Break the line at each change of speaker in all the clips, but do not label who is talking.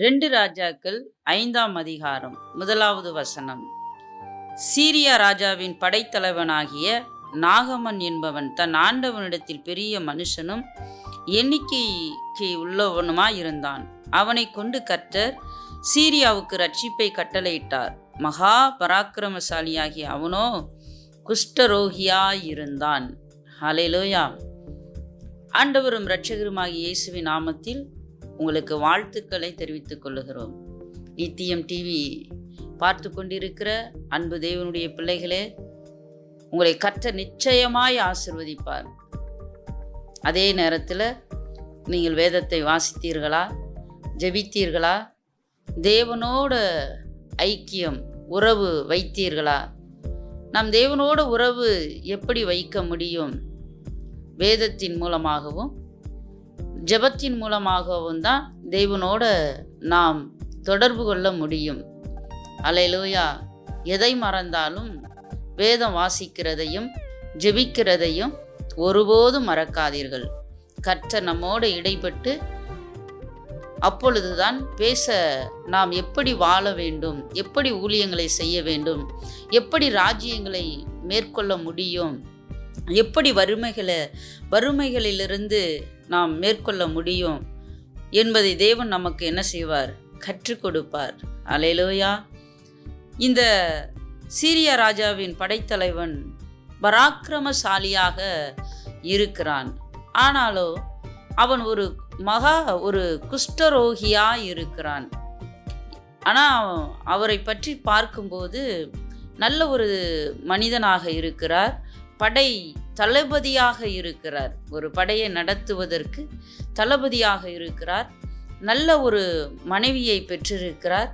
2 ராஜாக்கள் 5ஆம் அதிகாரம் 1வது வசனம். சீரியா ராஜாவின் படைத்தலைவனாகிய நாகமன் என்பவன் தன் ஆண்டவனிடத்தில் பெரிய மனுஷனும் எண்ணிக்கைக்கு உள்ளவனுமாயிருந்தான். அவனை கொண்டு கர்த்தர் சீரியாவுக்கு ரட்சிப்பை கட்டளையிட்டார். மகா பராக்கிரமசாலியாகிய அவனோ குஷ்டரோகியாயிருந்தான். ஹல்லேலூயா. ஆண்டவரும் இரட்சகருமாகிய இயேசுவின் நாமத்தில் உங்களுக்கு வாழ்த்துக்களை தெரிவித்துக் கொள்ளுகிறோம். நித்தியம் டிவி பார்த்து கொண்டிருக்கிற அன்பு தேவனுடைய பிள்ளைகளே, உங்களை கர்த்தர் நிச்சயமாய் ஆசீர்வதிப்பார். அதே நேரத்தில் நீங்கள் வேதத்தை வாசித்தீர்களா, ஜெபித்தீர்களா, தேவனோட ஐக்கியம் உறவு வைத்தீர்களா? நம் தேவனோட உறவு எப்படி வைக்க முடியும்? வேதத்தின் மூலமாகவும் ஜெபத்தின் மூலமாகவும் தான் தேவனோட நாம் தொடர்பு கொள்ள முடியும். அல்லேலூயா. எதை மறந்தாலும் வேதம் வாசிக்கிறதையும் ஜெபிக்கிறதையும் ஒருபோதும் மறக்காதீர்கள். கர்த்தர் நம்மோடு இடைப்பட்டு அப்பொழுதுதான் பேச நாம் எப்படி வாழ வேண்டும், எப்படி ஊழியங்களை செய்ய வேண்டும், எப்படி ராஜ்யங்களை மேற்கொள்ள முடியும், எப்படி வறுமைகளிலிருந்து நாம் மேற்கொள்ள முடியும் என்பதை தேவன் நமக்கு என்ன செய்வார்? கற்றுக் கொடுப்பார். அல்லேலூயா. இந்த சீரியா ராஜாவின் படைத்தலைவன் பராக்கிரமசாலியாக இருக்கிறான். ஆனாலும் அவன் ஒரு குஷ்டரோகியாய் இருக்கிறான். ஆனால் அவரை பற்றி பார்க்கும்போது நல்ல ஒரு மனிதனாக இருக்கிறார். படை தளபதியாக இருக்கிறார். ஒரு படையை நடத்துவதற்கு தளபதியாக இருக்கிறார். நல்ல ஒரு மனைவியை பெற்றிருக்கிறார்.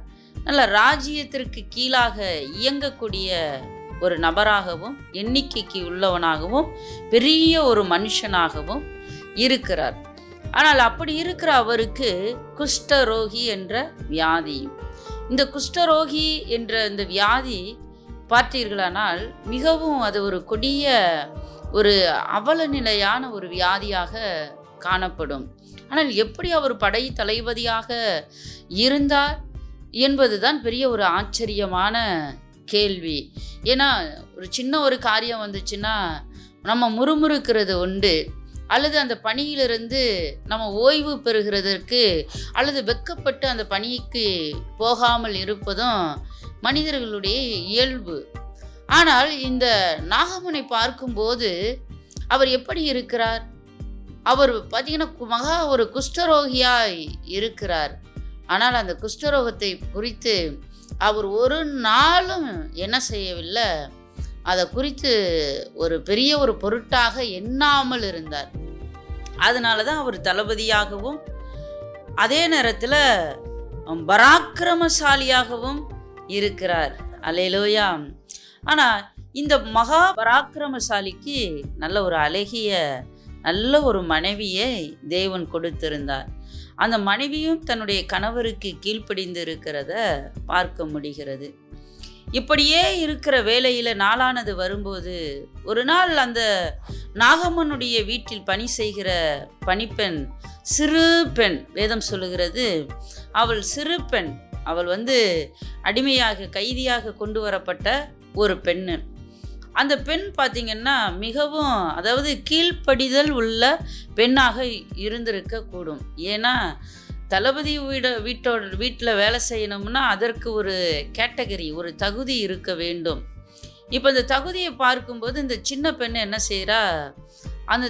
நல்ல ராஜ்யத்திற்கு கீழாக இயங்கக்கூடிய ஒரு நபராகவும் எண்ணிக்கைக்கு உள்ளவனாகவும் பெரிய ஒரு மனுஷனாகவும் இருக்கிறார். ஆனால் அப்படி இருக்கிற அவருக்கு குஷ்டரோகி என்ற வியாதி. இந்த குஷ்டரோகி என்ற இந்த வியாதி பார்த்தீர்களானால் மிகவும் அது ஒரு கொடிய ஒரு அவல நிலையான ஒரு வியாதியாக காணப்படும். ஆனால் எப்படி அவர் படை தளபதியாக இருந்தார் என்பதுதான் பெரிய ஒரு ஆச்சரியமான கேள்வி. ஏன்னா ஒரு சின்ன ஒரு காரியம் வந்துச்சுன்னா நம்ம முறுமுறுக்கிறது உண்டு, அல்லது அந்த பணியிலிருந்து நம்ம ஓய்வு பெறுகிறதற்கு அல்லது வெட்கப்பட்டு அந்த பணிக்கு போகாமல் இருப்பதும் மனிதர்களுடைய இயல்பு. ஆனால் இந்த நாகமனை பார்க்கும்போது அவர் எப்படி இருக்கிறார்? அவர் பார்த்தீங்கன்னா ஒரு குஷ்டரோகியாய் இருக்கிறார். ஆனால் அந்த குஷ்டரோகத்தை குறித்து அவர் ஒரு நாளும் என்ன செய்யவில்லை, அதை குறித்து ஒரு பெரிய ஒரு பொருட்டாக எண்ணாமல் இருந்தார். அதனால தான் அவர் தளபதியாகவும் அதே நேரத்தில் பராக்கிரமசாலியாகவும் இருக்கிறார். அல்லேலூயா. ஆனால் இந்த மகா பராக்கிரமசாலிக்கு நல்ல ஒரு அழகிய நல்ல ஒரு மனைவியை தேவன் கொடுத்திருந்தார். அந்த மனைவியும் தன்னுடைய கணவருக்கு கீழ்ப்படிந்து இருக்கிறத பார்க்க முடிகிறது. இப்படியே இருக்கிற வேளையில் நாளானது வரும்போது ஒரு நாள் அந்த நாகமனுடைய வீட்டில் பணி செய்கிற பணிப்பெண், சிறு பெண், வேதம் சொல்லுகிறது அவள் சிறு பெண். அவள் அடிமையாக கைதியாக கொண்டு வரப்பட்ட ஒரு பெண்ணு. அந்த பெண் பார்த்திங்கன்னா மிகவும் கீழ்ப்படிதல் உள்ள பெண்ணாக இருந்திருக்க கூடும். ஏன்னா தளபதி வீட்டில் வேலை செய்யணும்னா அதற்கு ஒரு கேட்டகரி, ஒரு தகுதி இருக்க வேண்டும். இப்போ இந்த தகுதியை பார்க்கும்போது இந்த சின்ன பெண் என்ன செய்கிறா,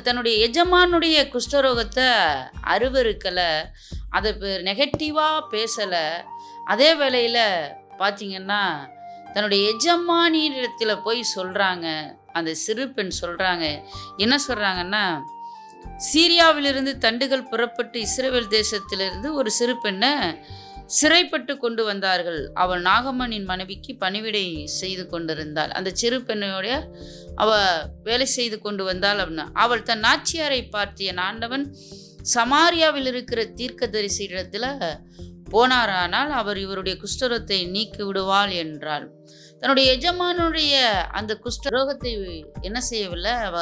தன்னுடைய எஜமானுடைய குஷ்டரோகத்தை அருவருக்கலை, அதை நெகட்டிவாக பேசலை. அதே வேளையில் பார்த்திங்கன்னா தன்னுடைய எஜமானியிடத்தில் போய் சொல்கிறாங்க. அந்த சிறு பெண் சொல்கிறாங்க, என்ன சொல்கிறாங்கன்னா, சீரியாவிலிருந்து தண்டுகள் புறப்பட்டு இஸ்ரவேல் தேசத்திலிருந்து ஒரு சிறு பெண்ணை சிறைப்பட்டு கொண்டு வந்தார்கள். அவள் நாகமனின் மனைவிக்கு பணிவிடை செய்து கொண்டிருந்தாள். அந்த சிறு பெண்ணுடைய வேலை செய்து கொண்டு வந்தாள் அப்படின்னா, அவள் தன் நாச்சியாரை பார்த்திய ஆண்டவன் சமாரியாவில் இருக்கிற தீர்க்கதரிசி இடத்துல போனாரானால் அவர் இவருடைய குஷ்டரோகத்தை நீக்கி விடுவாள் என்றாள். தன்னுடைய எஜமானுடைய அந்த குஷ்டரோகத்தை என்ன செய்யவில்லை, அவ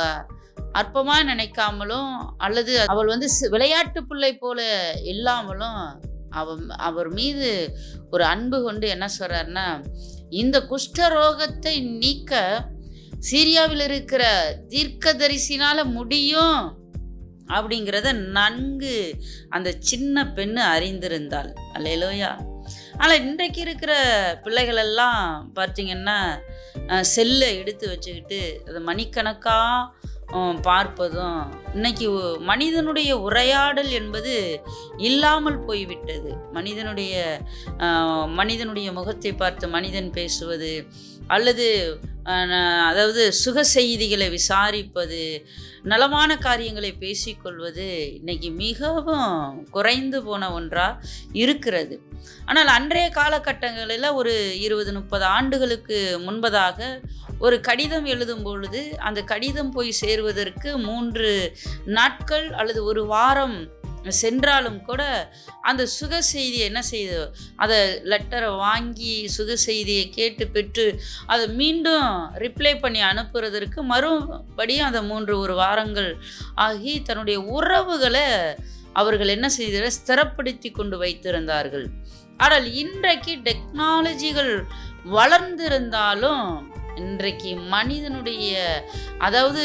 அற்பமாக நினைக்காமலும் அல்லது அவள் விளையாட்டு பிள்ளை போல இல்லாமலும் அவர் மீது ஒரு அன்பு கொண்டு என்ன சொல்றாருன்னா, இந்த குஷ்டரோகத்தை நீக்க சீரியாவில் இருக்கிற தீர்க்கதரிசினால முடியும் அப்படிங்கிறத நன்கு அந்த சின்ன பெண்ணு அறிந்திருந்தாள். அல்லேலூயா. ஆனால் இன்றைக்கு இருக்கிற பிள்ளைகள் எல்லாம் பார்த்தீங்கன்னா செல்லை எடுத்து வச்சுக்கிட்டு அதை மணிக்கணக்காக பார்ப்பதும், இன்னைக்கு மனிதனுடைய உரையாடல் என்பது இல்லாமல் போய்விட்டது. மனிதனுடைய முகத்தை பார்த்து மனிதன் பேசுவது, அல்லது அதாவது சுக செய்திகளை விசாரிப்பது, நலமான காரியங்களை பேசிக்கொள்வது இன்னைக்கு மிகவும் குறைந்து போன ஒன்றாக இருக்கிறது. ஆனால் அன்றைய காலகட்டங்களில் ஒரு 20-30 ஆண்டுகளுக்கு முன்பதாக ஒரு கடிதம் எழுதும் பொழுது அந்த கடிதம் போய் சேருவதற்கு 3 நாட்கள் அல்லது ஒரு வாரம் சென்றாலும் கூட அந்த சுக செய்தியை என்ன செய்து அதை லெட்டரை வாங்கி சுக செய்தியை கேட்டு பெற்று அதை மீண்டும் ரிப்ளை பண்ணி அனுப்புறதற்கு மறுபடியும் அந்த 1 வாரங்கள் ஆகி தன்னுடைய உறவுகளை அவர்கள் என்ன செய்தார்கள், ஸ்திரப்படுத்தி கொண்டு வைத்திருந்தார்கள். ஆனால் இன்றைக்கு டெக்னாலஜிகள் வளர்ந்திருந்தாலும் இன்றைக்கு மனிதனுடைய அதாவது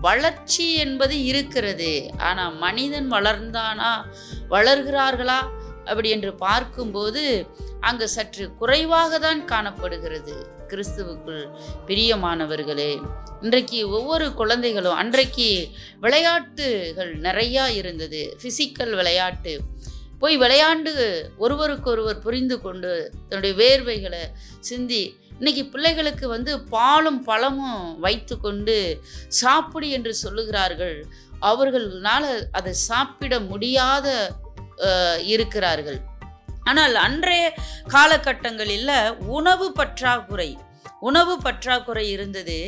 வளர்ச்சி என்பது இருக்கிறது. ஆனால் மனிதன் வளர்கிறார்களா அப்படி என்று பார்க்கும்போது அங்கு சற்று குறைவாக தான் காணப்படுகிறது. கிறிஸ்துவுக்குள் பிரியமானவர்களே, இன்றைக்கு ஒவ்வொரு குழந்தைகளும், அன்றைக்கு விளையாட்டுகள் நிறையா இருந்தது. ஃபிசிக்கல் விளையாட்டு போய் விளையாண்டு ஒருவருக்கொருவர் புரிந்து கொண்டு தன்னுடைய வேர்வைகளை சிந்தி, இன்னைக்கு பிள்ளைகளுக்கு பாலும் பழமும் வைத்து கொண்டு சாப்பிடு என்று சொல்லுகிறார்கள். அவர்களால் அதை சாப்பிட முடியாத இருக்கிறார்கள். ஆனால் அன்றைய காலகட்டங்களில் உணவு பற்றாக்குறை இருந்தது.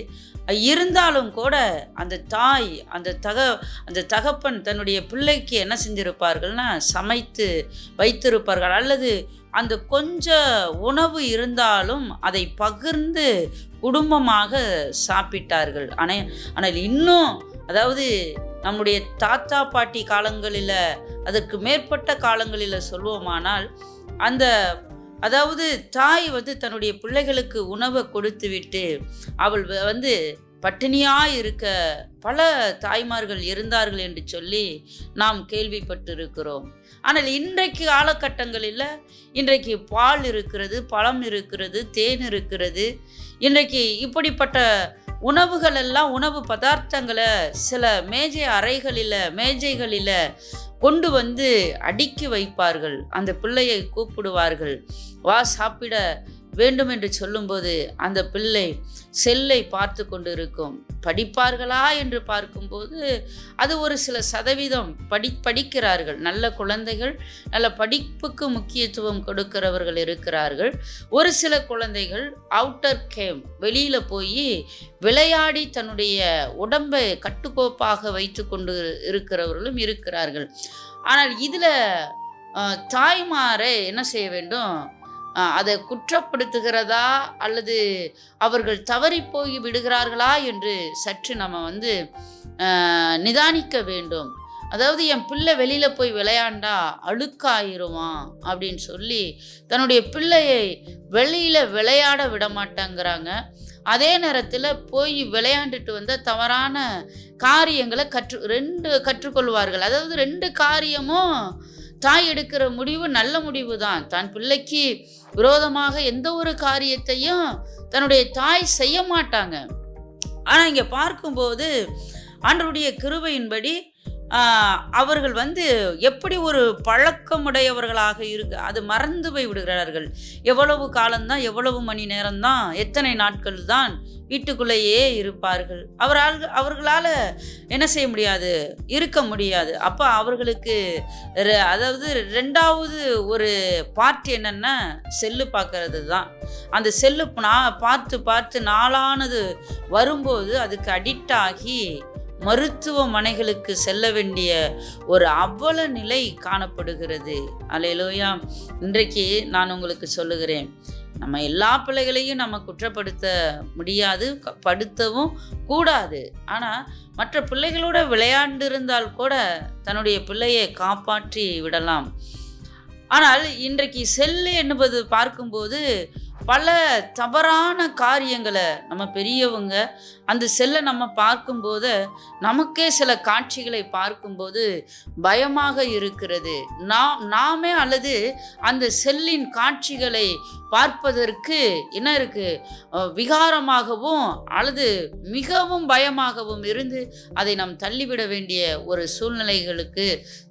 இருந்தாலும் கூட அந்த தாய் அந்த தகப்பன் தன்னுடைய பிள்ளைக்கு என்ன செஞ்சிருப்பார்கள்னா சமைத்து வைத்திருப்பார்கள். அல்லது அந்த கொஞ்ச உணவு இருந்தாலும் அதை பகிர்ந்து குடும்பமாக சாப்பிட்டார்கள். ஆனால் இன்னும் அதாவது நம்முடைய தாத்தா பாட்டி காலங்களில், அதற்கு மேற்பட்ட காலங்களில் சொல்வோமானால், அதாவது தாய் தன்னுடைய பிள்ளைகளுக்கு உணவை கொடுத்து விட்டு அவள் பட்டினியாக இருக்க பல தாய்மார்கள் இருந்தார்கள் என்று சொல்லி நாம் கேள்விப்பட்டிருக்கிறோம். ஆனால் இன்றைக்கு காலகட்டங்களில் இன்றைக்கு பால் இருக்கிறது, பழம் இருக்கிறது, தேன் இருக்கிறது. இன்றைக்கு இப்படிப்பட்ட உணவுகள் எல்லாம், உணவு பதார்த்தங்களை சில மேஜைகளில் கொண்டு அடுக்கி வைப்பார்கள். அந்த பிள்ளையை கூப்பிடுவார்கள், வா சாப்பிட வேண்டும் என்று சொல்லும்போது அந்த பிள்ளை செல்லை பார்த்து கொண்டு இருக்கும். படிப்பார்களா என்று பார்க்கும்போது அது ஒரு சில சதவீதம் படிக்கிறார்கள். நல்ல குழந்தைகள், நல்ல படிப்புக்கு முக்கியத்துவம் கொடுக்கிறவர்கள் இருக்கிறார்கள். ஒரு சில குழந்தைகள் அவுட்டர் கேம், வெளியில் போய் விளையாடி தன்னுடைய உடம்பை கட்டுக்கோப்பாக வைத்து கொண்டு இருக்கிறவர்களும் இருக்கிறார்கள். ஆனால் இதில் தாய்மாரை என்ன செய்ய வேண்டும், அதை குற்றப்படுத்துகிறதா அல்லது அவர்கள் தவறி போய் விடுகிறார்களா என்று சற்று நம்ம நிதானிக்க வேண்டும். அதாவது என் பிள்ளை வெளியில் போய் விளையாண்டா அழுக்காயிருவான் அப்படின்னு சொல்லி தன்னுடைய பிள்ளையை வெளியில் விளையாட விட மாட்டேங்கிறாங்க. அதே நேரத்தில் போய் விளையாண்டுட்டு தவறான காரியங்களை கற்றுக்கொள்வார்கள். அதாவது 2 காரியமும் தாய் எடுக்கிற முடிவு நல்ல முடிவு தான். தான் பிள்ளைக்கு விரோதமாக எந்த ஒரு காரியத்தையும் தன்னுடைய தாய் செய்ய மாட்டாங்க. ஆனால் இங்கே பார்க்கும்போது ஆண்டவருடைய கிருபையின்படி அவர்கள் எப்படி ஒரு பழக்கமுடையவர்களாக அது மறந்து போய் விடுகிறார்கள். எவ்வளவு காலம்தான், எவ்வளவு மணி நேரம்தான், எத்தனை நாட்கள் தான் வீட்டுக்குள்ளேயே இருப்பார்கள். அவர்களால் என்ன செய்ய முடியாது, இருக்க முடியாது. அப்போ அவர்களுக்கு அதாவது 2வது ஒரு பார்ட் என்னென்னா செல்லு பார்க்கறது தான். அந்த செல்லு பார்த்து நாளானது வரும்போது அதுக்கு அடிக்ட் ஆகி மருத்துவமனைகளுக்கு செல்ல வேண்டிய ஒரு அவல நிலை காணப்படுகிறது. அல்லேலூயா. இன்றைக்கு நான் உங்களுக்கு சொல்லுகிறேன், நம்ம எல்லா பிள்ளைகளையும் நம்ம குற்றப்படுத்த முடியாது, படுத்தவும் கூடாது. ஆனால் மற்ற பிள்ளைகளோட விளையாண்டு இருந்தால் கூட தன்னுடைய பிள்ளையை காப்பாற்றி விடலாம். ஆனால் இன்றைக்கு செல்லு என்பது பார்க்கும்போது பல தவறான காரியங்களை நம்ம பெரியவங்க அந்த செல்லை நம்ம பார்க்கும்போது நமக்கே சில காட்சிகளை பார்க்கும்போது பயமாக இருக்கிறது. நாமே அல்லது அந்த செல்லின் காட்சிகளை பார்ப்பதற்கு என்ன இருக்கு, விகாரமாகவும் அல்லது மிகவும் பயமாகவும் இருந்து அதை நாம் தள்ளிவிட வேண்டிய ஒரு சூழ்நிலைகளுக்கு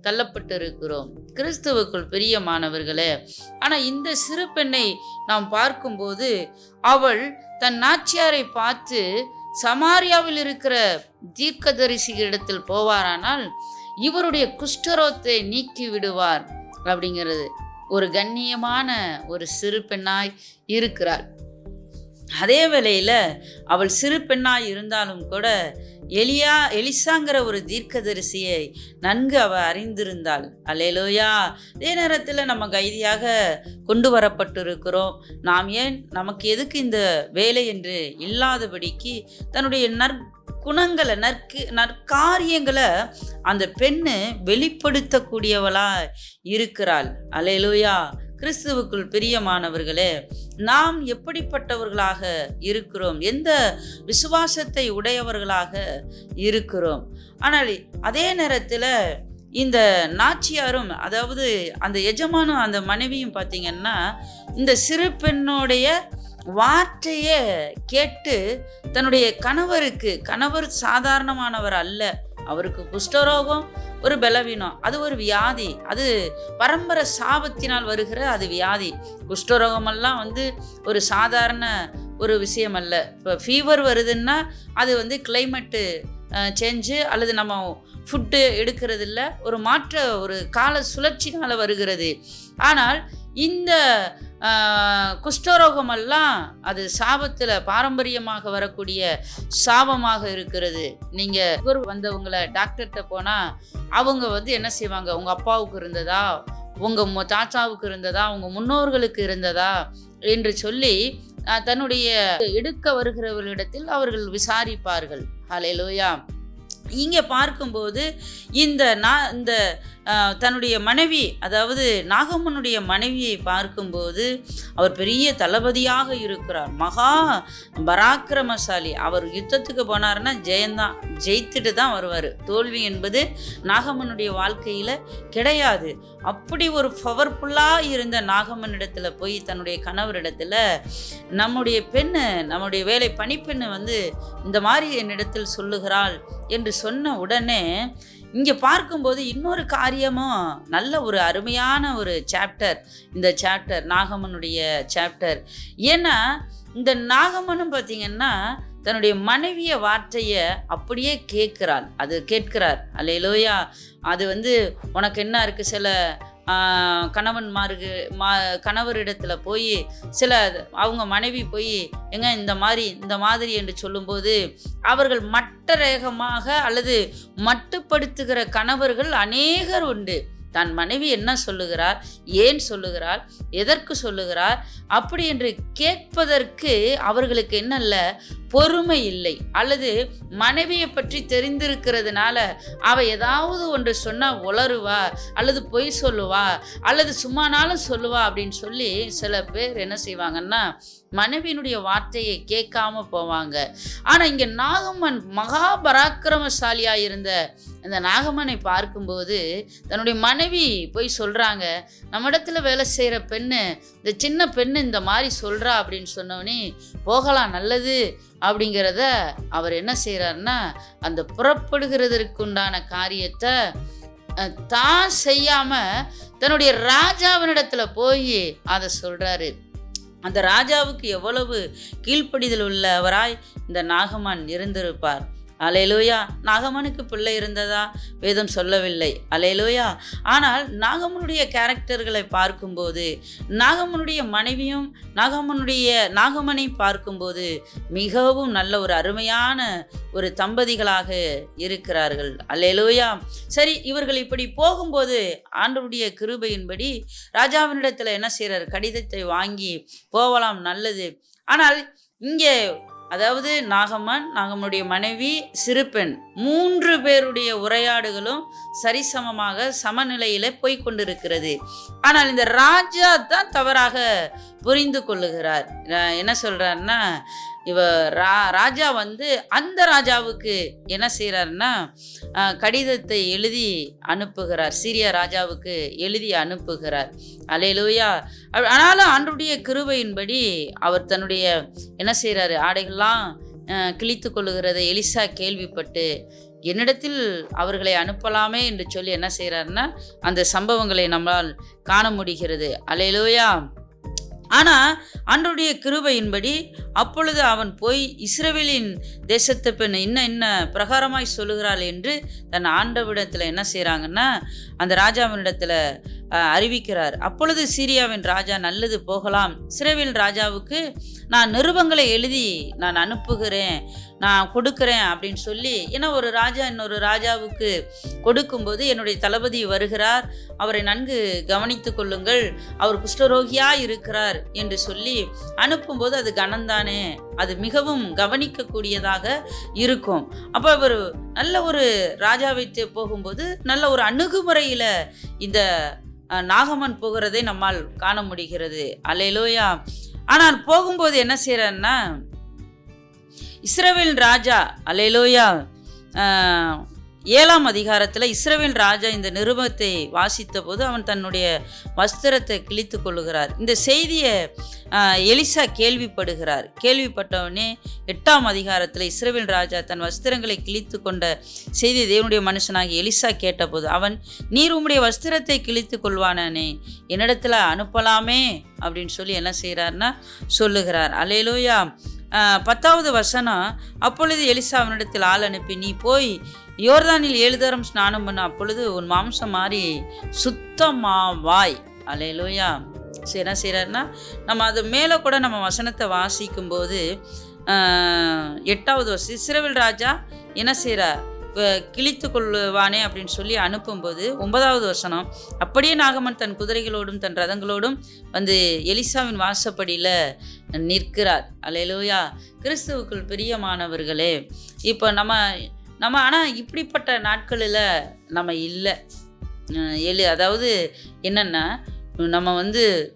தள்ளப்பட்டு இருக்கிறோம் கிறிஸ்துவுக்குள் பிரியமானவர்களே. ஆனால் இந்த சிறு பெண்ணை நாம் பார்க்கும்போது அவள் தன் நாச்சியாரை பார்த்து சமாரியாவில் இருக்கிற தீர்க்கதரிசிகளிடத்தில் போவாரானால் இவருடைய குஷ்டரோகத்தை நீக்கி விடுவார் அப்படிங்கிறது. ஒரு கண்ணியமான ஒரு சிறு பெண்ணாய் இருக்கிறாள். அதே வேளையில் அவள் சிறு பெண்ணாய் இருந்தாலும் கூட எலிசாங்கிற ஒரு தீர்க்கதரிசியை நன்கு அவள் அறிந்திருந்தாள். அல்லேலூயா. அதே நேரத்தில் நம்ம கைதியாக கொண்டு வரப்பட்டிருக்கிறோம். நாம் ஏன், நமக்கு எதுக்கு இந்த வேலை என்று இல்லாதபடிக்கு தன்னுடைய குணங்களை நற்காரியங்களை அந்த பெண்ணு வெளிப்படுத்தக்கூடியவளா இருக்கிறாள். அல்லேலூயா. கிறிஸ்துவுக்குள் பிரியமானவர்களே, நாம் எப்படிப்பட்டவர்களாக இருக்கிறோம், எந்த விசுவாசத்தை உடையவர்களாக இருக்கிறோம். ஆனால் அதே நேரத்தில் இந்த நாச்சியாரும், அதாவது அந்த எஜமானும் அந்த மனைவியும் பார்த்தீங்கன்னா இந்த சிறு பெண்ணுடைய வார்த்தையை கேட்டு தன்னுடைய கணவர் சாதாரணமானவர் அல்ல, அவருக்கு குஷ்டரோகம் ஒரு பலவீனம், அது ஒரு வியாதி, அது பரம்பரை சாபத்தினால் வருகிற அது வியாதி. குஷ்டரோகமெல்லாம் ஒரு சாதாரண ஒரு விஷயம் அல்ல. இப்போ ஃபீவர் வருதுன்னா அது கிளைமேட்டு சேஞ்சு அல்லது நம்ம ஃபுட்டு எடுக்கிறது இல்லை, ஒரு ஒரு கால சுழற்சினால் வருகிறது. ஆனால் இந்த குஷ்டரோகமெல்லாம் அது சாபத்தில் பாரம்பரியமாக வரக்கூடிய சாபமாக இருக்கிறது. நீங்கள் வந்தவங்களை டாக்டர்கிட்ட போனால் அவங்க என்ன செய்வாங்க, உங்கள் அப்பாவுக்கு இருந்ததா, உங்கள் தாத்தாவுக்கு இருந்ததா, உங்கள் முன்னோர்களுக்கு இருந்ததா என்று சொல்லி தன்னுடைய எடுக்க வருகிறவர்களிடத்தில் அவர்கள் விசாரிப்பார்கள். ஹல்லேலூயா. இங்கே பார்க்கும்போது இந்த தன்னுடைய மனைவி, அதாவது நாகம்மனுடைய மனைவியை பார்க்கும்போது அவர் பெரிய தளபதியாக இருக்கிறார், மகா பராக்கிரமசாலி. அவர் யுத்தத்துக்கு போனார்னா ஜெயந்தான், ஜெயித்துட்டு தான் வருவார். தோல்வி என்பது நாகம்மனுடைய வாழ்க்கையில் கிடையாது. அப்படி ஒரு பவர்ஃபுல்லாக இருந்த நாகம்மனிடத்தில் போய் தன்னுடைய கணவரிடத்தில் நம்முடைய பெண்ணு, நம்முடைய வேலை பணிப்பெண்ணு இந்த மாதிரி என்னிடத்தில் சொல்லுகிறாள் என்று சொன்ன உடனே இங்கே பார்க்கும்போது இன்னொரு காரியமும் நல்ல ஒரு அருமையான ஒரு சாப்டர், இந்த சாப்டர் நாகம்மனுடைய சாப்டர். ஏன்னா இந்த நாகம்மனும் பார்த்திங்கன்னா தன்னுடைய மனைவிய வார்த்தையை அப்படியே கேட்கிறார். அல்லேலூயா. அது உனக்கு என்ன இருக்குது, சில கணவரிடத்தில் போய் சில அவங்க மனைவி போய் இந்த மாதிரி என்று சொல்லும்போது அவர்கள் மட்டரேகமாக அல்லது மட்டுப்படுத்துகிற கணவர்கள் அநேகர் உண்டு. தன் மனைவி என்ன சொல்லுகிறார், ஏன் சொல்லுகிறார், எதற்கு சொல்லுகிறார் அப்படி என்று கேட்பதற்கு அவர்களுக்கு என்னல்ல பொறுமை இல்லை. அல்லது மனைவியை பற்றி தெரிந்திருக்கிறதுனால அவ ஏதாவது ஒன்று சொன்னால் உளருவா, அல்லது பொய் சொல்லுவா, அல்லது சும்மானாலும் சொல்லுவா அப்படின்னு சொல்லி சில பேர் என்ன செய்வாங்கன்னா மனைவியினுடைய வார்த்தையை கேட்காம போவாங்க. ஆனால் இங்கே நாகம்மன் மகா பராக்கிரமசாலியாக இருந்த இந்த நாகம்மனை பார்க்கும்போது தன்னுடைய மனைவி போய் சொல்கிறாங்க, நம்ம இடத்துல வேலை செய்கிற பெண்ணு, இந்த சின்ன பெண்ணு இந்த மாதிரி சொல்கிறா அப்படின்னு சொன்னோடனே போகலாம், நல்லது அப்படிங்கிறத அவர் என்ன செய்கிறாருன்னா அந்த புறப்படுகிறதற்குண்டான காரியத்தை தான் செய்யாமல் தன்னுடைய ராஜாவினிடத்தில் போய் அதை சொல்கிறாரு. அந்த ராஜாவுக்கு எவ்வளவு கீழ்ப்படிதல் உள்ளவராய் இந்த நாகம்மன் இருந்திருப்பார். அல்லேலூயா. நாகம்மனுக்கு பிள்ளை இருந்ததா வேதம் சொல்லவில்லை. அல்லேலூயா. ஆனால் நாகம்மனுடைய கேரக்டர்களை பார்க்கும்போது நாகம்மனுடைய மனைவியும் நாகம்மனை பார்க்கும்போது மிகவும் நல்ல ஒரு அருமையான ஒரு தம்பதிகளாக இருக்கிறார்கள். அல்லேலூயா. சரி, இவர்கள் இப்படி போகும்போது ஆண்டவருடைய கிருபையின்படி ராஜாவினிடத்தில் என்ன செய்கிறார், கடிதத்தை வாங்கி போகலாம், நல்லது. ஆனால் இங்கே அதாவது நாகமனுடைய மனைவி, சிறு பெண் 3 பேருடைய உரையாடுகளும் சரிசமமாக சமநிலையில போய் கொண்டிருக்கிறது. ஆனால் இந்த ராஜா தான் தவறாக புரிந்து கொள்ளுகிறார். என்ன சொல்றாருன்னா, ராஜா அந்த ராஜாவுக்கு என்ன செய்கிறாருன்னா கடிதத்தை எழுதி அனுப்புகிறார். சீரியா ராஜாவுக்கு எழுதி அனுப்புகிறார். அல்லேலூயா. ஆனாலும் ஆண்டவருடைய கிருபையின்படி அவர் தன்னுடைய என்ன செய்கிறாரு, ஆடைகள்லாம் கிழித்து கொள்ளுகிறதை எலிசா கேள்விப்பட்டு என்னிடத்தில் அவர்களை அனுப்பலாமே என்று சொல்லி என்ன செய்கிறாருன்னா அந்த சம்பவங்களை நம்மால் காண முடிகிறது. அல்லேலூயா. ஆனால் ஆண்டவருடைய கிருபையின்படி அப்பொழுது அவன் போய் இஸ்ரவேலின் தேசத்து பெண் இன்ன பிரகாரமாய் சொல்லுகிறாள் என்று தன் ஆண்டவரிடத்தில் என்ன செய்கிறாங்கன்னா அந்த ராஜாவினிடத்தில் அறிவிக்கிறார். அப்பொழுது சீரியாவின் ராஜா, நல்லது போகலாம், இஸ்ரவேல் ராஜாவுக்கு நான் நிருபங்களை எழுதி நான் அனுப்புகிறேன், நான் கொடுக்குறேன் அப்படின்னு சொல்லி, ஏன்னா ஒரு ராஜா இன்னொரு ராஜாவுக்கு கொடுக்கும்போது என்னுடைய தளபதி வருகிறார், அவரை நன்கு கவனித்து கொள்ளுங்கள், அவர் குஷ்டரோகியாக இருக்கிறார் என்று சொல்லி அனுப்பும்போது அது கனந்தானே, அது மிகவும் கவனிக்கக்கூடியதாக இருக்கும். அப்போ அவர் நல்ல ஒரு ராஜாவை போகும்போது நல்ல ஒரு அணுகுமுறையில் இந்த நாகமன் போகிறதை நம்மால் காண முடிகிறது. அல்லேலூயா. ஆனால் போகும்போது என்ன செய்யறான்னா இஸ்ரவேல் ராஜா, அல்லேலூயா, 7ஆம் அதிகாரத்தில் இஸ்ரவேல் ராஜா இந்த நிருபத்தை வாசித்த போது அவன் தன்னுடைய வஸ்திரத்தை கிழித்து கொள்ளுகிறார். இந்த செய்தியை எலிசா கேள்விப்படுகிறார். கேள்விப்பட்டவனே 8ஆம் அதிகாரத்தில் இஸ்ரவேல் ராஜா தன் வஸ்திரங்களை கிழித்து கொண்ட செய்தி தேவனுடைய மனுஷனாகி எலிசா கேட்டபோது அவன், நீர் உம்முடைய வஸ்திரத்தை கிழித்து கொள்வானே, என்னிடத்துல அனுப்பலாமே அப்படின்னு சொல்லி என்ன செய்கிறார்னா சொல்லுகிறார். அல்லேலூயா. 10வது வசனம், அப்பொழுது எலிசா அவனிடத்தில் ஆள் அனுப்பி, நீ போய் யோர்தானில் 7 தரம் ஸ்நானம் பண்ண, அப்பொழுது உன் மாம்சம் மாறி சுத்தமாவாய். அல்லேலூயா. சரி, என்ன செய்கிறாருன்னா நம்ம அது மேலே கூட நம்ம வசனத்தை வாசிக்கும்போது 8வது வசனம், இஸ்ரவேல் ராஜா என்ன செய்கிறார், கிழித்து கொள்வானே அப்படின்னு சொல்லி அனுப்பும்போது 9வது வசனம், அப்படியே நாகமன் தன் குதிரைகளோடும் தன் ரதங்களோடும் எலிசாவின் வாசப்படியில் நிற்கிறார். அல்லேலூயா. கிறிஸ்துவுக்குள் பிரியமானவர்களே, இப்போ நம்ம ஆனால் இப்படிப்பட்ட நாட்களில் நம்ம இல்லை. அதாவது என்னென்னா, நம்ம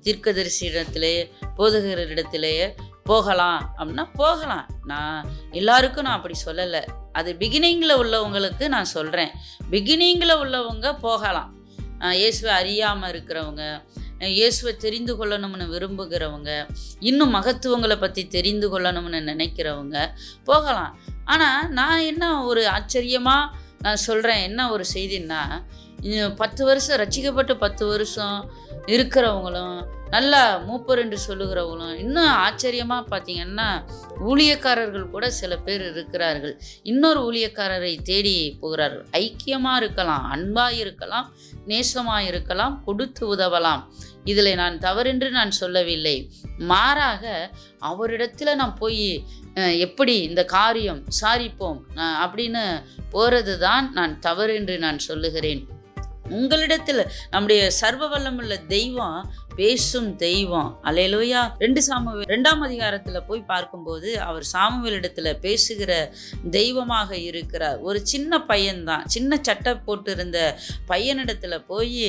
தீர்க்கதரிசி இடத்திலே, போதகர் இடத்திலேயே போகலாம் அப்படின்னா போகலாம். நான் எல்லாருக்கும் நான் அப்படி சொல்லலை. அது பிகினிங்கில் உள்ளவங்களுக்கு நான் சொல்கிறேன். பிகினிங்கில் உள்ளவங்க போகலாம். இயேசுவை அறியாமல் இருக்கிறவங்க, இயேசுவை தெரிந்து கொள்ளணும்னு விரும்புகிறவங்க, இன்னும் மகத்துவங்களை பற்றி தெரிந்து கொள்ளணும்னு நினைக்கிறவங்க போகலாம். ஆனால் நான் என்ன ஒரு ஆச்சரியமாக நான் சொல்கிறேன், என்ன ஒரு செய்தின்னா, 10 வருஷம் ரட்சிக்கப்பட்டு 10 வருஷம் இருக்கிறவங்களும், நல்லா மூப்பர் என்று சொல்லுகிறவங்களும், இன்னும் ஆச்சரியமாக பார்த்தீங்கன்னா ஊழியக்காரர்கள் கூட சில பேர் இருக்கிறார்கள். இன்னொரு ஊழியக்காரரை தேடி போகிறார்கள். ஐக்கியமாக இருக்கலாம், அன்பாக இருக்கலாம், நேசமாக இருக்கலாம், கொடுத்து உதவலாம். இதில் நான் தவறென்று நான் சொல்லவில்லை. மாறாக அவரிடத்தில் நான் போய் எப்படி இந்த காரியம் சாதிப்போம் அப்படின்னு போகிறது தான் நான் தவறு என்று நான் சொல்லுகிறேன். உங்களிடத்தில் நம்முடைய சர்வ வல்லமுள்ள தெய்வம் பேசும் தெய்வம். அல்லேலூயா. 2 சாமுவேல் 2ஆம் அதிகாரத்தில் போய் பார்க்கும்போது அவர் சாமுவேலிடத்தில் பேசுகிற தெய்வமாக இருக்கிறார். ஒரு சின்ன பையன்தான், சின்ன சட்டை போட்டிருந்த பையனிடத்தில் போய்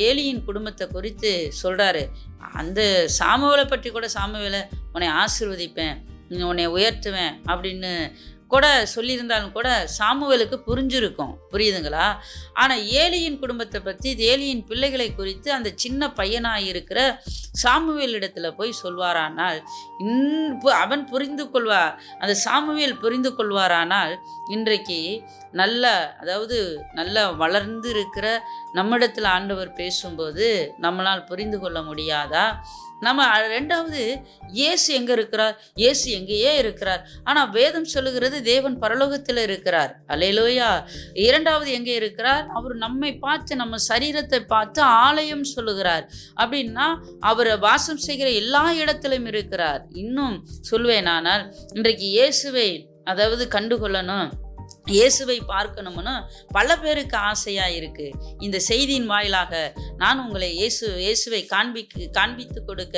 ஏலியின் குடும்பத்தை குறித்து சொல்கிறாரு. அந்த சாமுவேலை பற்றி கூட, சாமுவேலை உன்னை ஆசீர்வதிப்பேன், உன்னை உயர்த்துவேன் அப்படின்னு கூட சொல்லியிருந்தாலும் கூட சாமுவேலுக்கு புரிஞ்சிருக்கும். புரியுதுங்களா? ஆனால் ஏலியின் குடும்பத்தை பற்றி, ஏலியின் பிள்ளைகளை குறித்து அந்த சின்ன பையனாக இருக்கிற சாமுவேல் இடத்துல போய் சொல்வாரானால் அவன் புரிந்து கொள்வார், அந்த சாமுவேல் புரிந்து கொள்வாரானால் இன்றைக்கு நல்ல வளர்ந்து இருக்கிற நம்மிடத்தில் ஆண்டவர் பேசும்போது நம்மளால் புரிந்து கொள்ள முடியாதா? நம்ம 2வது, இயேசு எங்கே இருக்கிறார்? இயேசு எங்கேயே இருக்கிறார். ஆனால் வேதம் சொல்லுகிறது தேவன் பரலோகத்தில் இருக்கிறார். அல்லேலூயா. 2வது எங்கே இருக்கிறார்? அவர் நம்மை பார்த்து, நம்ம சரீரத்தை பார்த்து ஆலயம் சொல்லுகிறார். அப்படின்னா அவர் வாசம் செய்கிற எல்லா இடத்திலும் இருக்கிறார். இன்னும் சொல்வேனானால் இன்றைக்கு இயேசுவை கண்டுகொள்ளணும், இயேசுவை பார்க்கணும்னு பல பேருக்கு ஆசையாக இருக்குது. இந்த செய்தியின் வாயிலாக நான் உங்களை இயேசுவை காண்பித்து கொடுக்க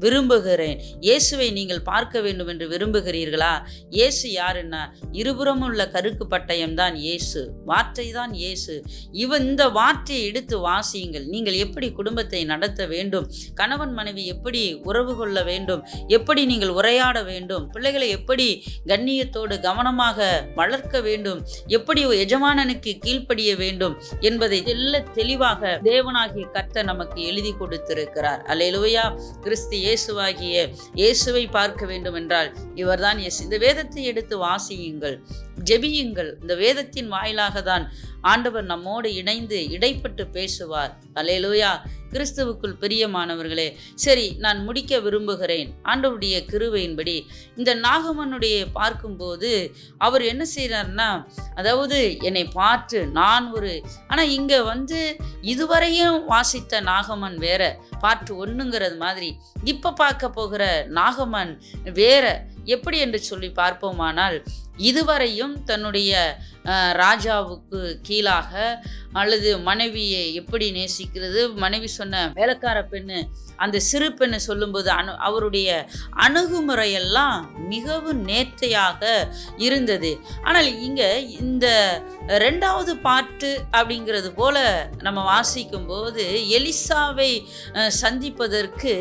விரும்புகிறேன். இயேசுவை நீங்கள் பார்க்க வேண்டும் என்று விரும்புகிறீர்களா? இயேசு யாருன்னா, இருபுறமும் உள்ள கருக்கு பட்டயம் தான் இயேசு, வார்த்தை தான் இயேசு. இந்த வார்த்தையை எடுத்து வாசியுங்கள். நீங்கள் எப்படி குடும்பத்தை நடத்த வேண்டும், கணவன் மனைவி எப்படி உறவு கொள்ள வேண்டும், எப்படி நீங்கள் உரையாட வேண்டும், பிள்ளைகளை எப்படி கண்ணியத்தோடு கவனமாக வளர்க்க வேண்டும், எப்படி எஜமானனுக்கு கீழ்ப்படிய வேண்டும் என்பதை தெளிவாக தேவனாகிய கர்த்தர் நமக்கு எழுதி கொடுத்திருக்கிறார். அல்லேலூயா. கிறிஸ்து இயேசுவாகிய இயேசுவை பார்க்க வேண்டும் என்றால் இவர்தான் இயேசு. இந்த வேதத்தை எடுத்து வாசியுங்கள், ஜெபியுங்கள். இந்த வேதத்தின் வாயிலாக தான் ஆண்டவர் நம்மோடு இணைந்து இடைப்பட்டு பேசுவார். அல்லேலூயா. கிறிஸ்துவுக்குள் பிரியமானவர்களே, சரி, நான் முடிக்க விரும்புகிறேன். ஆண்டவருடைய கிருபையின்படி இந்த நாகமனுடைய பார்க்கும்போது அவர் என்ன செய்கிறார்னா, அதாவது என்னை பார்த்து நான் ஆனால் இங்கே இதுவரையும் வாசித்த நாகமன் வேற, பார்ட் 1ங்கிறது மாதிரி இப்போ பார்க்க போகிற நாகமன் வேற. எப்படி என்று சொல்லி பார்ப்போமானால், இதுவரையும் தன்னுடைய ராஜாவுக்கு கீழாக அல்லது மனைவியை எப்படி நேசிக்கிறது, மனைவி சொன்ன வேலைக்கார பெண்ணு அந்த சிறு பெண்ணு சொல்லும்போது அவருடைய அணுகுமுறையெல்லாம் மிகவும் நேர்த்தையாக இருந்தது. ஆனால் இங்கே இந்த 2வது பாட்டு அப்படிங்கிறது போல நம்ம வாசிக்கும் போது எலிசாவை சந்திப்பதற்கு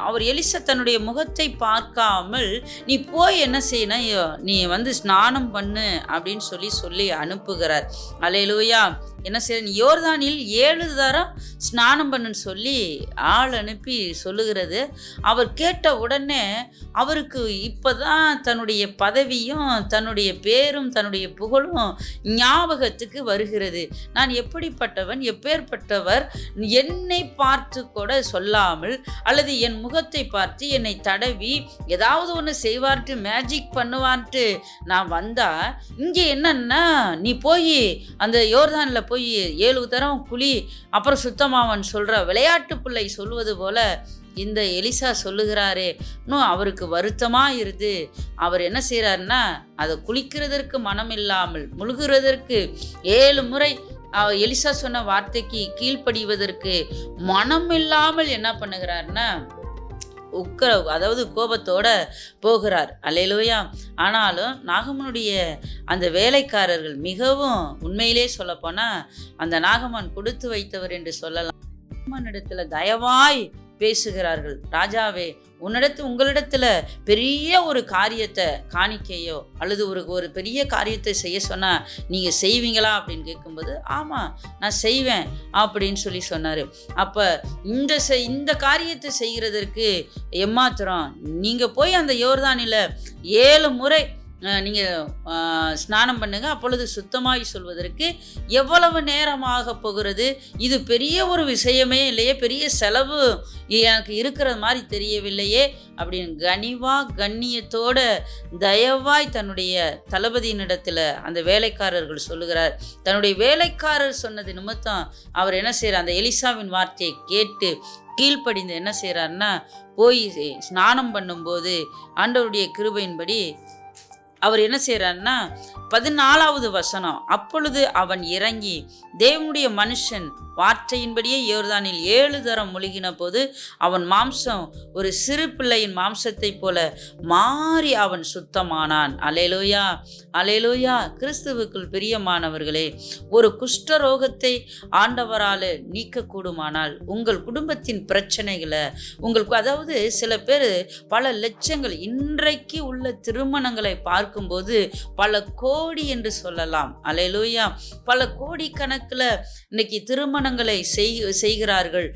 அவர் எலிசா தன்னுடைய முகத்தை பார்க்காமல் நீ போய் என்ன செய்யணும், நீ ஸ்நானம் பண்ணு அப்படின்னு சொல்லி அனுப்புகிறார். அல்லேலூயா. என்ன செய்ய, யோர்தானில் 7 தரம் ஸ்நானம் பண்ணுன்னு சொல்லி ஆள் அனுப்பி சொல்லுகிறது. அவர் கேட்ட உடனே அவருக்கு இப்போதான் தன்னுடைய பதவியும் தன்னுடைய பேரும் தன்னுடைய புகழும் ஞாபகத்துக்கு வருகிறது. நான் எப்படிப்பட்டவன், எப்பேற்பட்டவர், என்னை பார்த்து கூட சொல்லாமல் அல்லது என் முகத்தை பார்த்து என்னை தடவி ஏதாவது ஒன்று செய்வார்ட்டு மேஜிக் பண்ணுவார்ட்டு நான் வந்தா, இங்கே என்னன்னா நீ போய் அந்த யோர்தானில் போய் 7 தரம் குழி அப்புறம் சுத்தமாவன் சொல்கிற விளையாட்டு பிள்ளை சொல்வது போல இந்த எலிசா சொல்லுகிறாரே. இன்னும் அவருக்கு வருத்தமாக இருது. அவர் என்ன செய்கிறாருன்னா, அதை குளிக்கிறதற்கு மனம் இல்லாமல் முழுகிறதற்கு 7 முறை எலிசா சொன்ன வார்த்தைக்கு கீழ்ப்படிவதற்கு மனம் இல்லாமல் என்ன பண்ணுகிறாருன்னா அதாவது கோபத்தோட போகிறார். அல்லேலூயா. ஆனாலும் நாகமனுடைய அந்த வேலைக்காரர்கள் மிகவும் உண்மையிலே சொல்லப்போனால் அந்த நாகமன் கொடுத்து வைத்தவர் என்று சொல்லலாம். நாகமனிடத்துல தயவாய் பேசுகிறார்கள். ராஜாவே, உங்களிடத்துல பெரிய ஒரு காரியத்தை காணிக்கையோ அல்லது ஒரு பெரிய காரியத்தை செய்ய சொன்னால் நீங்கள் செய்வீங்களா அப்படின்னு கேட்கும்போது, ஆமாம் நான் செய்வேன் அப்படின்னு சொன்னார். அப்போ இந்த காரியத்தை செய்கிறதற்கு எம்மாத்திரம், நீங்கள் போய் அந்த யோர்தானில் 7 முறை நீங்கள் ஸ்நானம் பண்ணுங்க, அப்பொழுது சுத்தமாகி சொல்வதற்கு எவ்வளவு நேரமாக போகிறது, இது பெரிய ஒரு விஷயமே இல்லையே, பெரிய செலவு எனக்கு இருக்கிற மாதிரி தெரியவில்லையே அப்படின்னு கண்ணியத்தோட தயவாய் தன்னுடைய தளபதியினிடத்தில் அந்த வேலைக்காரர்கள் சொல்லுகிறார். தன்னுடைய வேலைக்காரர் சொன்னது நிமித்தம் அவர் என்ன செய்கிறார், அந்த எலிசாவின் வார்த்தையை கேட்டு கீழ்ப்படிந்து என்ன செய்கிறார்னா, போய் ஸ்நானம் பண்ணும்போது ஆண்டவருடைய கிருபையின்படி அவர் என்ன செய்கிறார்னா 14வது வசனம், அப்பொழுது அவன் இறங்கி தேவனுடைய மனுஷன் வார்த்தையின்படியே யோர்தானில் 7 தரம் முழுகின போது அவன் மாம்சம் ஒரு சிறு பிள்ளையின் மாம்சத்தை போல மாறி அவன் சுத்தமானான். அல்லேலூயா, அல்லேலூயா. கிறிஸ்துவுக்குள் பிரியமானவர்களே, ஒரு குஷ்டரோகத்தை ஆண்டவரால் நீக்கக்கூடுமானால் உங்கள் குடும்பத்தின் பிரச்சனைகளை அதாவது சில பேர் பல லட்சங்கள் இன்றைக்கு உள்ள திருமணங்களை பார்க்கும்போது பல கோடி என்று சொல்லலாம். அல்லேலூயா. பல கோடி கணக்கில் இன்னைக்கு திருமணங்களை செய்கிறார்கள்.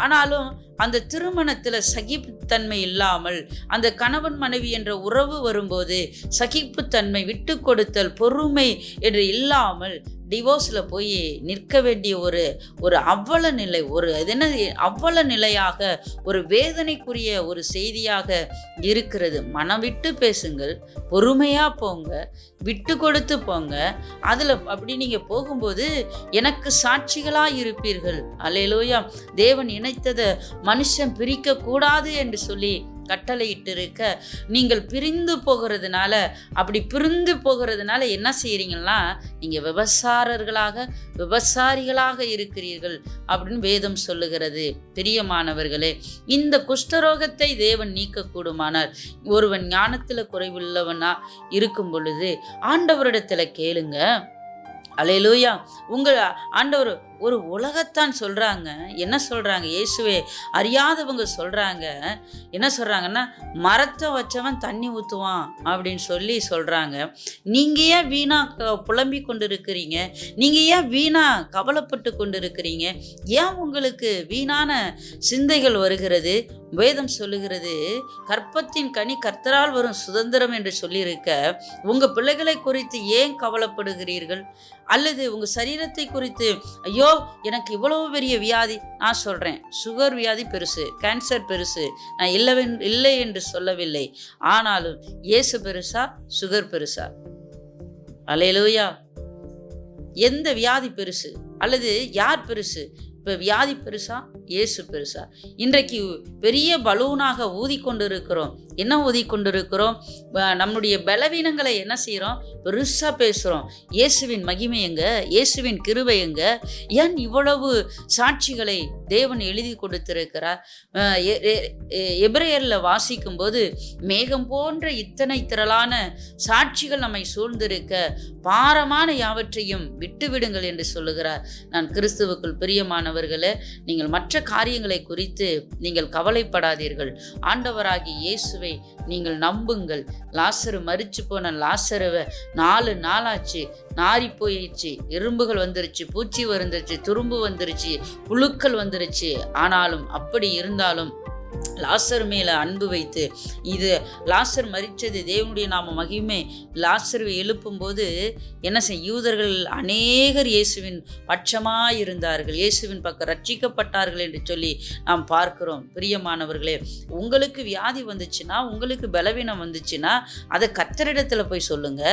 ஆனாலும் அந்த திருமணத்தில் சகிப்புத்தன்மை இல்லாமல் அந்த கணவன் மனைவி என்ற உறவு வரும்போது சகிப்புத்தன்மை, விட்டு கொடுத்தல், பொறுமை என்று இல்லாமல் டிவோர்ஸில் போய் நிற்க வேண்டிய ஒரு அவல நிலை, அவல நிலையாக ஒரு வேதனைக்குரிய ஒரு செய்தியாக இருக்கிறது. மனம் விட்டு பேசுங்கள், பொறுமையாக போங்க, விட்டு கொடுத்து போங்க. அதில் அப்படி நீங்கள் போகும்போது எனக்கு சாட்சிகளாக இருப்பீர்கள். அல்லேலூயா. தேவன் இணைத்ததை மனுஷன் பிரிக்க கூடாது என்று சொல்லி கட்டளையிட்டிருக்க நீங்கள் பிரிந்து போகிறதுனால, அப்படி பிரிந்து போகிறதுனால என்ன செய்கிறீங்கன்னா, நீங்கள் விபசாரிகளாக இருக்கிறீர்கள் அப்படின்னு வேதம் சொல்லுகிறது. பிரியமானவர்களே, இந்த குஷ்டரோகத்தை தேவன் நீக்கக்கூடுமானால், ஒருவன் ஞானத்தில் குறைவுள்ளவனா இருக்கும் பொழுது ஆண்டவரிடத்துல கேளுங்க. அல்லேலூயா. உங்கள் ஆண்டவர் ஒரு உலகத்தான் சொல்கிறாங்க. என்ன சொல்கிறாங்க? இயேசுவே அறியாதவங்க சொல்கிறாங்க. என்ன சொல்கிறாங்கன்னா, மரத்தை வச்சவன் தண்ணி ஊற்றுவான் அப்படின்னு சொல்கிறாங்க. நீங்கள் ஏன் வீணாக புலம்பி கொண்டு இருக்கிறீங்க? நீங்கள் ஏன் வீணாக கவலைப்பட்டு கொண்டு இருக்கிறீங்க? ஏன் உங்களுக்கு வீணான சிந்தைகள் வருகிறது? வேதம் சொல்லுகிறது, கற்பத்தின் கனி கர்த்தரால் வரும் சுதந்திரம் என்று சொல்லியிருக்க, உங்கள் பிள்ளைகளை குறித்து ஏன் கவலைப்படுகிறீர்கள்? அல்லது உங்கள் சரீரத்தை குறித்து, ஐயோ எனக்கு இவ்வளவு பெரிய வியாதி. நான் சொல்கிறேன், சுகர் வியாதி பெருசு, கேன்சர் பெருசு, நான் இல்லை என்று சொல்லவில்லை. ஆனாலும் இயேசு பெருசா, சுகர் பெருசா? அல்லேலூயா. எந்த வியாதி பெருசு? அல்லது யார் பெருசு? இப்போ வியாதி பெருசா, இயேசு பெருசா? இன்றைக்கு பெரிய பலூனாக ஊதிக்கொண்டு இருக்கிறோம். என்ன ஊதிக்கொண்டு இருக்கிறோம்? நம்முடைய பலவீனங்களை என்ன செய்கிறோம்? பெருசாக பேசுகிறோம். இயேசுவின் மகிமை எங்க? இயேசுவின் கிருபை எங்க? ஏன் இவ்வளவு சாட்சிகளை தேவன் எழுதி கொடுத்திருக்கிறார்? எபிரேயர்ல வாசிக்கும் போது, மேகம் போன்ற இத்தனை திரளான சாட்சிகள் நம்மை சூழ்ந்திருக்க பாரமான யாவற்றையும் விட்டுவிடுங்கள் என்று சொல்லுகிறார். நான் கிறிஸ்துவுக்குள் பிரியமானவர்களே, நீங்கள் மற்ற காரியங்களை குறித்து நீங்கள் கவலைப்படாதீர்கள். ஆண்டவராகிய இயேசுவை நீங்கள் நம்புங்கள். லாசரு மரிச்சு போன லாசருவை 4 நாளாச்சு, நாரி போயிடுச்சு, எறும்புகள் வந்துருச்சு, பூச்சி வந்துருச்சு, துரும்பு வந்துருச்சு, புழுக்கள் வந்துருச்சு. ஆனாலும் அப்படி இருந்தாலும் லாசர் மேலே அன்பு வைத்து, இது லாசர் மரித்தது தேவனுடைய நாம மகிமை. லாசரை எழுப்பும்போது என்ன செய்ய, யூதர்கள் அநேகர் இயேசுவின் பட்சமாக இருந்தார்கள், இயேசுவின் பக்கம் ரட்சிக்கப்பட்டார்கள் என்று சொல்லி நாம் பார்க்கிறோம். பிரியமானவர்களே, உங்களுக்கு வியாதி வந்துச்சுன்னா, உங்களுக்கு பலவீனம் வந்துச்சுன்னா, அதை கர்த்தரிடத்தில் போய் சொல்லுங்க.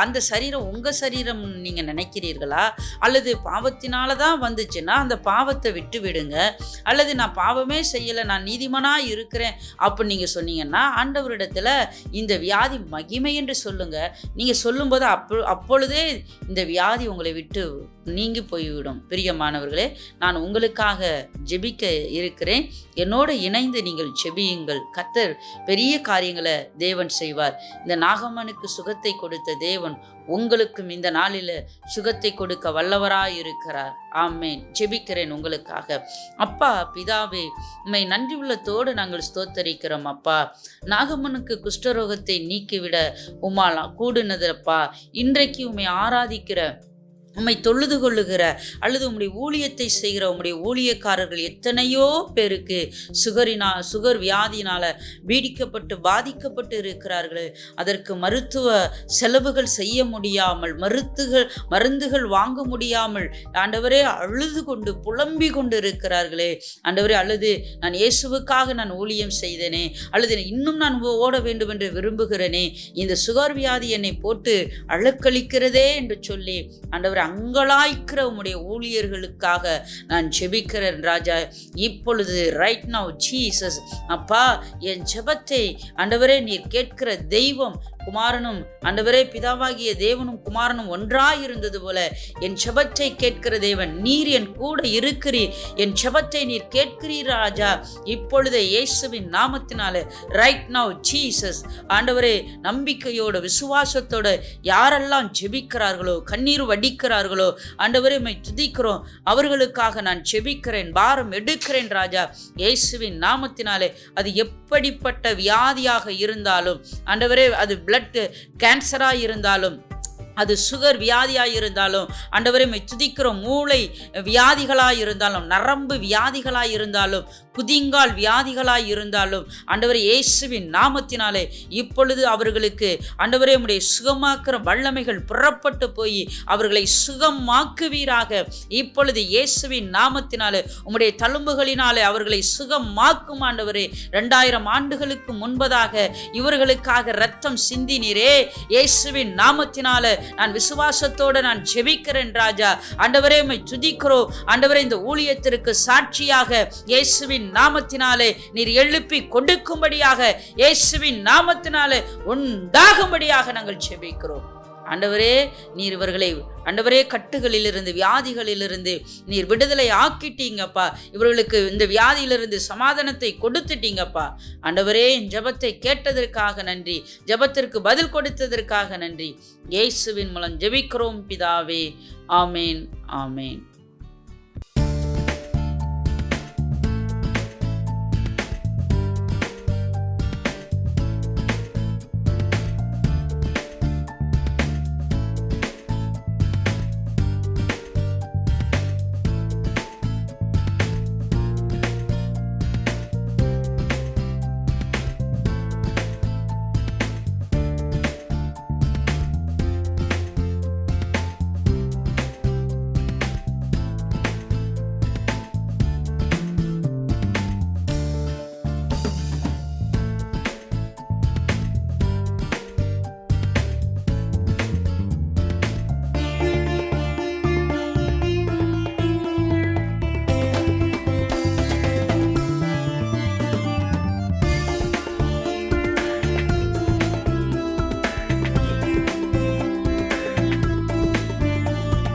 அந்த சரீரம் உங்கள் சரீரம் நீங்கள் நினைக்கிறீர்களா? அல்லது பாவத்தினால தான் வந்துச்சுன்னா அந்த பாவத்தை விட்டு விடுங்க. அல்லது நான் பாவமே செய்யலை, நான் நீதிமானாக இருக்கிறேன் அப்படி நீங்கள் சொன்னீங்கன்னா, ஆண்டவரிடத்தில் இந்த வியாதி மகிமை என்று சொல்லுங்க. நீங்கள் சொல்லும்போது அப்பொழுதே இந்த வியாதி உங்களை விட்டு நீங்கி போய்விடும். பிரியமானவர்களே, நான் உங்களுக்காக ஜெபிக்க இருக்கிறேன். என்னோடு இணைந்து நீங்கள் ஜெபியுங்கள். கர்த்தர் பெரிய காரியங்களை தேவன் செய்வார். இந்த நாகமனுக்கு சுகத்தை கொடுத்த தேவன் உங்களுக்கும் இந்த நாளில் சுகத்தை கொடுக்க வல்லவராய் இருக்கிறார். ஆமேன். ஜெபிக்கிறேன் உங்களுக்காக. அப்பா பிதாவே, உம்மை நன்றி உள்ளத்தோடு நாங்கள் ஸ்தோத்தரிக்கிறோம். அப்பா, நாகமனுக்கு குஷ்டரோகத்தை நீக்கிவிட உம்மால் கூடுனதப்பா. இன்றைக்கு உம்மை ஆராதிக்கிற, உம்மை தொழுது கொள்ளுகிற, அல்லது உம்முடைய ஊழியத்தை செய்கிற உம்முடைய ஊழியக்காரர்கள் எத்தனையோ பேருக்கு சுகர் வியாதியினால் பீடிக்கப்பட்டு பாதிக்கப்பட்டு இருக்கிறார்கள். அதற்கு மருத்துவ செலவுகள் செய்ய முடியாமல், மருந்துகள் வாங்க முடியாமல் ஆண்டவரே அழுது கொண்டு புலம்பி கொண்டு இருக்கிறார்களே. ஆண்டவரே, அல்லது நான் இயேசுவுக்காக நான் ஊழியம் செய்தேனே, அல்லது இன்னும் நான் ஓட வேண்டும் என்று விரும்புகிறேனே, இந்த சுகர் வியாதி என்னை போட்டு அழுக்களிக்கிறதே என்று சொல்லி ஆண்டவரே அங்கலாய்க்கிற உம்முடைய ஊழியர்களுக்காக நான் ஜெபிக்கிறேன் ராஜா. இப்பொழுது ரைட் நவ் ஜீசஸ், அப்பா, என் ஜெபத்தை ஆண்டவரே நீர் கேட்கிற தெய்வம். குமாரனும் ஆண்டவரே பிதாவாகிய தேவனும் குமாரனும் ஒன்றாயிருந்தது போல என் ஜெபத்தை கேட்கிற தேவன் நீர் என் கூட இருக்கிறீர். என் ஜெபத்தை நீர் கேட்கிறீர் ராஜா. இப்பொழுதே இயேசுவின் நாமத்தினால ரைட் நவ் ஜீசஸ், ஆண்டவரே நம்பிக்கையோட விசுவாசத்தோட யாரெல்லாம் ஜெபிக்கிறார்களோ, கண்ணீர் வடிக்கிறார்களோ, ஆண்டவரே உம்மை துதிக்கிறோம். அவர்களுக்காக நான் ஜெபிக்கிறேன், பாரம் எடுக்கிறேன் ராஜா. இயேசுவின் நாமத்தினாலே அது எப்படிப்பட்ட வியாதியாக இருந்தாலும், ஆண்டவரே அது பிளட் கேன்சராக இருந்தாலும், அது சுகர் வியாதியாக இருந்தாலும், ஆண்டவரே உம்மை துதிக்கிறோம். மூளை வியாதிகளாக இருந்தாலும், நரம்பு வியாதிகளாக இருந்தாலும், குதிங்கால் வியாதிகளாய் இருந்தாலும் ஆண்டவரே இயேசுவின் நாமத்தினாலே இப்பொழுது அவர்களுக்கு ஆண்டவரே உம்முடைய சுகமாக்குற வல்லமைகள் புறப்பட்டு போய் அவர்களை சுகமாக்குவீராக. இப்பொழுது இயேசுவின் நாமத்தினாலே உம்முடைய தழும்புகளினாலே அவர்களை சுகமாக்கும் ஆண்டவரே. 2000 ஆண்டுகளுக்கு முன்பதாக இவர்களுக்காக இரத்தம் சிந்தினீரே. இயேசுவின் நாமத்தினாலே நான் விசுவாசத்தோடு நான் ஜெபிக்கிறேன் ராஜா. ஆண்டவரே உம்மை துதிக்கிறோம் ஆண்டவரே. இந்த ஊழியத்திற்கு சாட்சியாக இயேசுவின் நாமத்தினாலே நீர் எழுப்பி கொடுக்கும்படியாக, இயேசுவின் நாமத்தினாலே உண்டாகும்படியாக நாங்கள் ஜெபிக்கிறோம் ஆண்டவரே. நீர் இவர்களை ஆண்டவரே கட்டுகளிலிருந்து வியாதிகளிலிருந்து நீர் விடுதலை ஆக்கிட்டீங்கப்பா. இவர்களுக்கு இந்த வியாதியிலிருந்து சமாதானத்தை கொடுத்துட்டீங்கப்பா ஆண்டவரே. என் ஜெபத்தை கேட்டதற்காக நன்றி, ஜெபத்திற்கு பதில் கொடுத்ததற்காக நன்றி. இயேசுவின் மூலம் ஜெபிக்கிறோம் பிதாவே. ஆமேன், ஆமேன்.